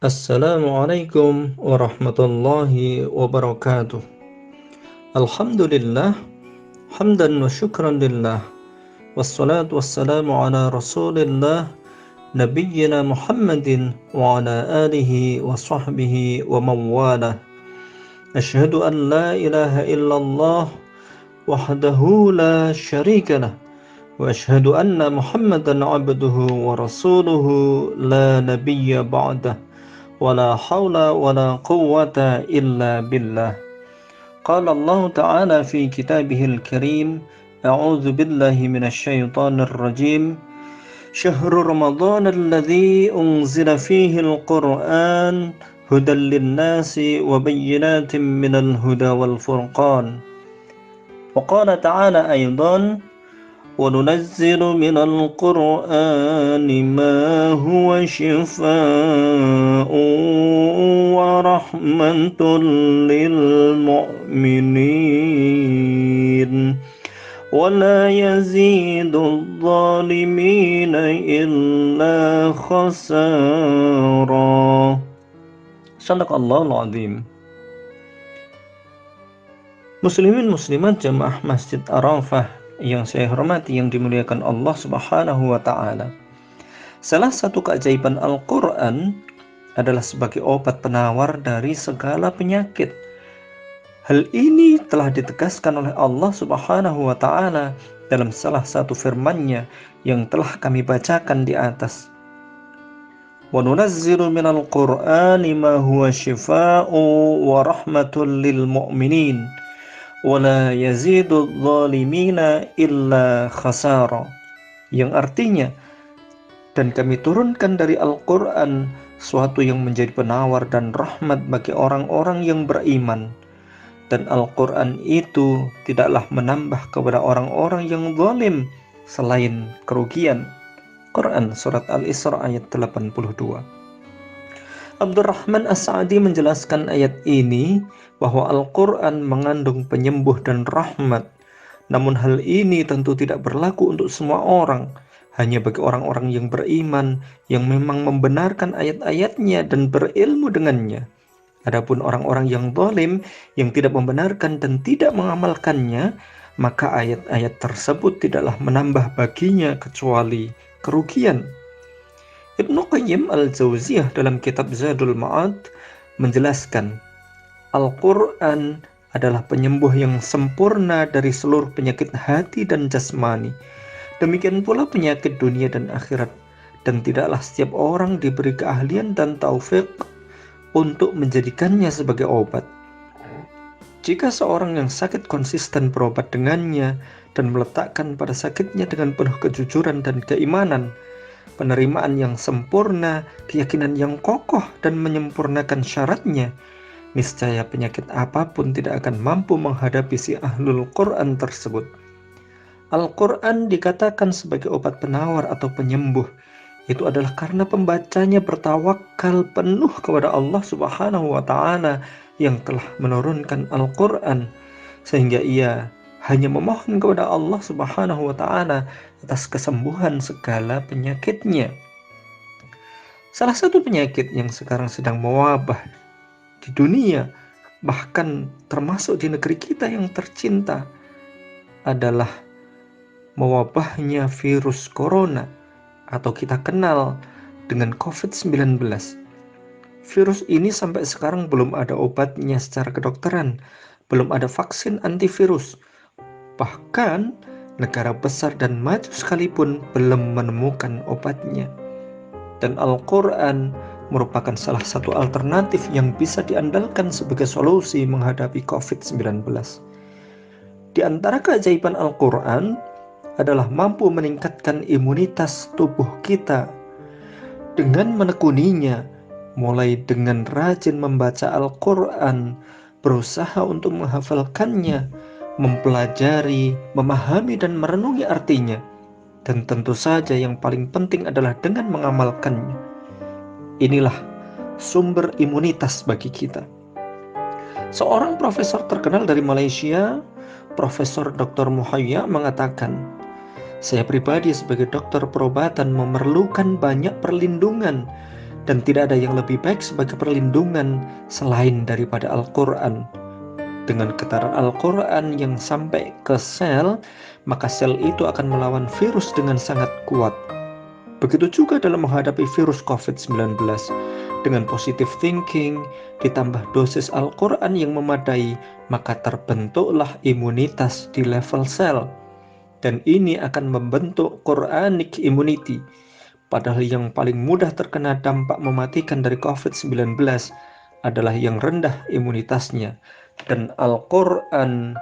Assalamualaikum warahmatullahi wabarakatuh. Alhamdulillah, hamdan wa syukran lillah, wassalatu wassalamu ala rasulillah, nabiyyina Muhammadin wa ala alihi wa sahbihi wa mawalah. Ashhadu an la ilaha illallah wahdahu la syarika lah, wa ashhadu anna Muhammadan abduhu wa rasuluhu la nabiyya ba'dah. ولا حول ولا قوة إلا بالله. قال الله تعالى في كتابه الكريم: أعوذ بالله من الشيطان الرجيم. شهر رمضان الذي أنزل فيه القرآن هدى للناس وبينات من الهدى والفرقان. وقال تعالى أيضا: وننزل من القرآن ما هو شفاء ورحمة للمؤمنين ولا يزيد الظالمين إلا خسارا. Sadaqallahul Azim. Muslimin muslimat jamaah Masjid Arafah yang saya hormati, yang dimuliakan Allah Subhanahu wa Ta'ala. Salah satu keajaiban Al-Quran adalah sebagai obat penawar dari segala penyakit. Hal ini telah ditegaskan oleh Allah Subhanahu wa Ta'ala dalam salah satu firman-Nya yang telah kami bacakan di atas. Wa nunazzilu minal Qur'ani ma huwa shifaa'u wa rahmatul lil mu'minin wala yazidu zalimina illa khasara, yang artinya, dan kami turunkan dari Al-Quran suatu yang menjadi penawar dan rahmat bagi orang-orang yang beriman, dan Al-Quran itu tidaklah menambah kepada orang-orang yang zalim selain kerugian. Quran Surat Al-Isra ayat 82. Abdurrahman As-Sa'di menjelaskan ayat ini bahwa Al-Quran mengandung penyembuh dan rahmat. Namun hal ini tentu tidak berlaku untuk semua orang, hanya bagi orang-orang yang beriman, yang memang membenarkan ayat-ayatnya dan berilmu dengannya. Adapun orang-orang yang zalim, yang tidak membenarkan dan tidak mengamalkannya, maka ayat-ayat tersebut tidaklah menambah baginya kecuali kerugian. Ibnu Qayyim al-Jauziyah dalam kitab Zadul Ma'ad menjelaskan, Al-Quran adalah penyembuh yang sempurna dari seluruh penyakit hati dan jasmani. Demikian pula penyakit dunia dan akhirat. Dan tidaklah setiap orang diberi keahlian dan taufik untuk menjadikannya sebagai obat. Jika seorang yang sakit konsisten berobat dengannya dan meletakkan pada sakitnya dengan penuh kejujuran dan keimanan, penerimaan yang sempurna, keyakinan yang kokoh, dan menyempurnakan syaratnya, niscaya penyakit apapun tidak akan mampu menghadapi si ahlul Quran tersebut. Al-Quran dikatakan sebagai obat penawar atau penyembuh. Itu adalah karena pembacanya bertawakal penuh kepada Allah Subhanahu wa Ta'ala yang telah menurunkan Al-Quran, sehingga ia hanya memohon kepada Allah Subhanahu wa Ta'ala atas kesembuhan segala penyakitnya. Salah satu penyakit yang sekarang sedang mewabah di dunia, bahkan termasuk di negeri kita yang tercinta, adalah mewabahnya virus corona atau kita kenal dengan COVID-19. Virus ini sampai sekarang belum ada obatnya secara kedokteran, belum ada vaksin antivirus. Bahkan negara besar dan maju sekalipun belum menemukan obatnya. Dan Al-Quran merupakan salah satu alternatif yang bisa diandalkan sebagai solusi menghadapi COVID-19. Di antara keajaiban Al-Quran adalah mampu meningkatkan imunitas tubuh kita dengan menekuninya, mulai dengan rajin membaca Al-Quran, berusaha untuk menghafalkannya, mempelajari, memahami, dan merenungi artinya. Dan tentu saja yang paling penting adalah dengan mengamalkannya. Inilah sumber imunitas bagi kita. Seorang profesor terkenal dari Malaysia, Profesor Dr. Muhayya, mengatakan, saya pribadi sebagai dokter perobatan memerlukan banyak perlindungan dan tidak ada yang lebih baik sebagai perlindungan selain daripada Al-Quran. Dengan getaran Al-Quran yang sampai ke sel, maka sel itu akan melawan virus dengan sangat kuat. Begitu juga dalam menghadapi virus COVID-19. Dengan positive thinking ditambah dosis Al-Quran yang memadai, maka terbentuklah imunitas di level sel. Dan ini akan membentuk Quranic immunity. Padahal yang paling mudah terkena dampak mematikan dari COVID-19 adalah yang rendah imunitasnya. Dan Al-Quran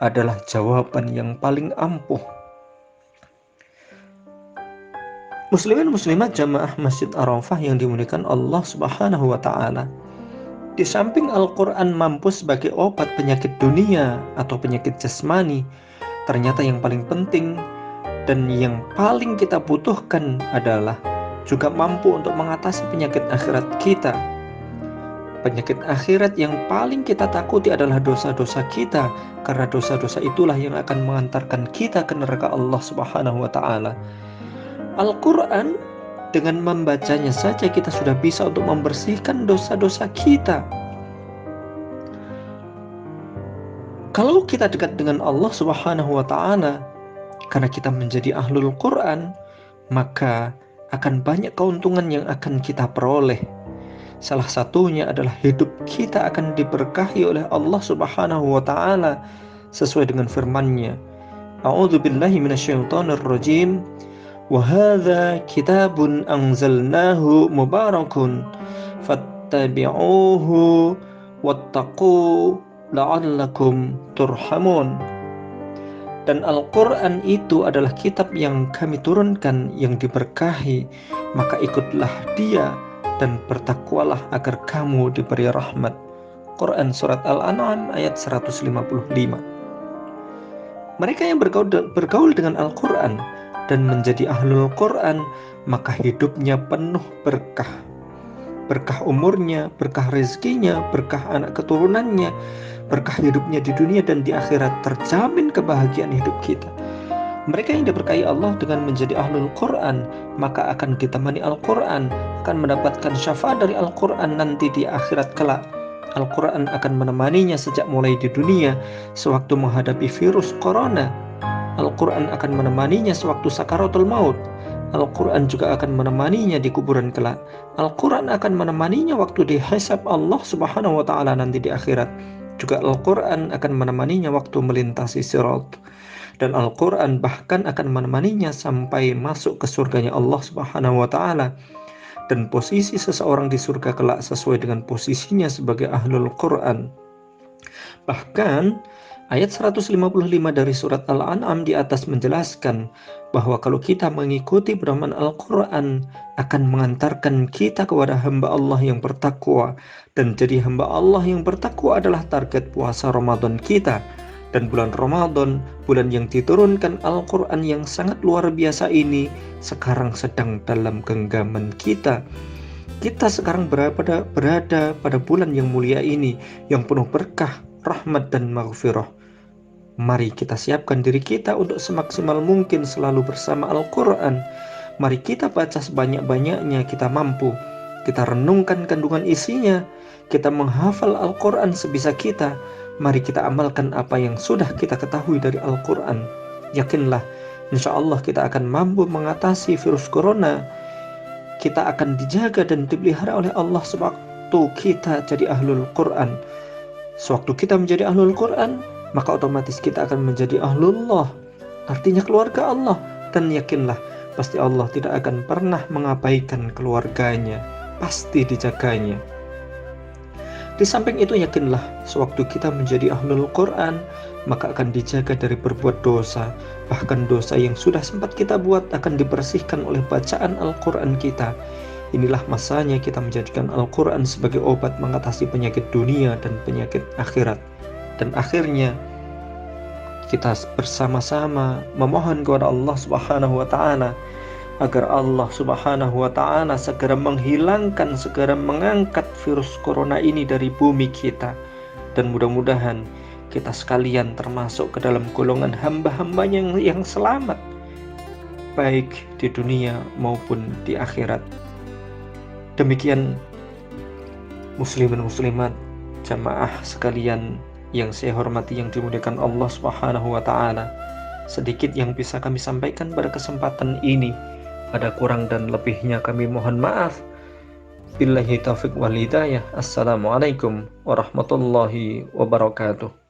adalah jawaban yang paling ampuh. Muslimin muslimat jamaah Masjid Arafah yang dimuliakan Allah Subhanahu wa taala. Di samping Al-Qur'an mampu sebagai obat penyakit dunia atau penyakit jasmani, ternyata yang paling penting dan yang paling kita butuhkan adalah juga mampu untuk mengatasi penyakit akhirat kita. Penyakit akhirat yang paling kita takuti adalah dosa-dosa kita, karena dosa-dosa itulah yang akan mengantarkan kita ke neraka Allah Subhanahu wa taala. Al-Quran, dengan membacanya saja kita sudah bisa untuk membersihkan dosa-dosa kita. Kalau kita dekat dengan Allah Subhanahu wa taala karena kita menjadi ahlul Quran, maka akan banyak keuntungan yang akan kita peroleh. Salah satunya adalah hidup kita akan diberkahi oleh Allah Subhanahu wa taala sesuai dengan firman-Nya. A'udzubillahi minasyaitonirrajim. وَهَذَا كِتَابٌ أَنزَلْنَاهُ مُبَارَكٌ فَاتَّبِعُوهُ وَاتَّقُوا لَعَلَّكُمْ تُرْحَمُونَ. Dan Al-Quran itu adalah kitab yang kami turunkan yang diberkahi, maka ikutlah dia dan bertakwalah agar kamu diberi rahmat. Quran Surat Al-An'am ayat 155. Mereka yang bergaul dengan Al-Quran dan menjadi ahlul Quran, maka hidupnya penuh berkah. Berkah umurnya, berkah rezekinya, berkah anak keturunannya, berkah hidupnya di dunia dan di akhirat, terjamin kebahagiaan hidup kita. Mereka yang diberkahi Allah dengan menjadi ahlul Quran, maka akan ditemani Al-Quran, akan mendapatkan syafaat dari Al-Quran nanti di akhirat kelak. Al-Quran akan menemaninya sejak mulai di dunia, sewaktu menghadapi virus corona. Al-Quran akan menemaninya sewaktu sakaratul maut. Al-Quran juga akan menemaninya di kuburan kelak. Al-Quran akan menemaninya waktu dihisab Allah Subhanahu wa taala nanti di akhirat. Juga Al-Quran akan menemaninya waktu melintasi sirat. Dan Al-Quran bahkan akan menemaninya sampai masuk ke surganya Allah Subhanahu wa taala. Dan posisi seseorang di surga kelak sesuai dengan posisinya sebagai ahlul Quran. Bahkan ayat 155 dari surat Al-An'am di atas menjelaskan bahwa kalau kita mengikuti pedoman Al-Quran akan mengantarkan kita kepada hamba Allah yang bertakwa. Dan jadi hamba Allah yang bertakwa adalah target puasa Ramadan kita. Dan bulan Ramadan, bulan yang diturunkan Al-Quran yang sangat luar biasa ini, sekarang sedang dalam genggaman kita. Kita sekarang berada pada bulan yang mulia ini, yang penuh berkah, rahmat dan maghfirah. Mari kita siapkan diri kita untuk semaksimal mungkin selalu bersama Al-Quran. Mari kita baca sebanyak-banyaknya kita mampu. Kita renungkan kandungan isinya. Kita menghafal Al-Quran sebisa kita. Mari kita amalkan apa yang sudah kita ketahui dari Al-Quran. Yakinlah, insya Allah kita akan mampu mengatasi virus corona. Kita akan dijaga dan dipelihara oleh Allah sewaktu kita jadi ahlul Quran. Sewaktu kita menjadi ahlul Quran, maka otomatis kita akan menjadi ahlullah, artinya keluarga Allah. Dan yakinlah, pasti Allah tidak akan pernah mengabaikan keluarganya, pasti dijaganya. Di samping itu yakinlah, sewaktu kita menjadi ahlul Quran, maka akan dijaga dari berbuat dosa. Bahkan dosa yang sudah sempat kita buat akan dibersihkan oleh bacaan Al-Quran kita. Inilah masanya kita menjadikan Al-Quran sebagai obat mengatasi penyakit dunia dan penyakit akhirat. Dan akhirnya kita bersama-sama memohon kepada Allah Subhanahu wa taala agar Allah Subhanahu wa taala segera menghilangkan, segera mengangkat virus corona ini dari bumi kita. Dan mudah-mudahan kita sekalian termasuk ke dalam golongan hamba-hambanya yang selamat, baik di dunia maupun di akhirat. Demikian muslimin muslimat, jamaah sekalian yang saya hormati, yang dimuliakan Allah Subhanahu wa taala. Sedikit yang bisa kami sampaikan pada kesempatan ini. Pada kurang dan lebihnya kami mohon maaf. Billahi taufiq wal hidayah. Assalamualaikum warahmatullahi wabarakatuh.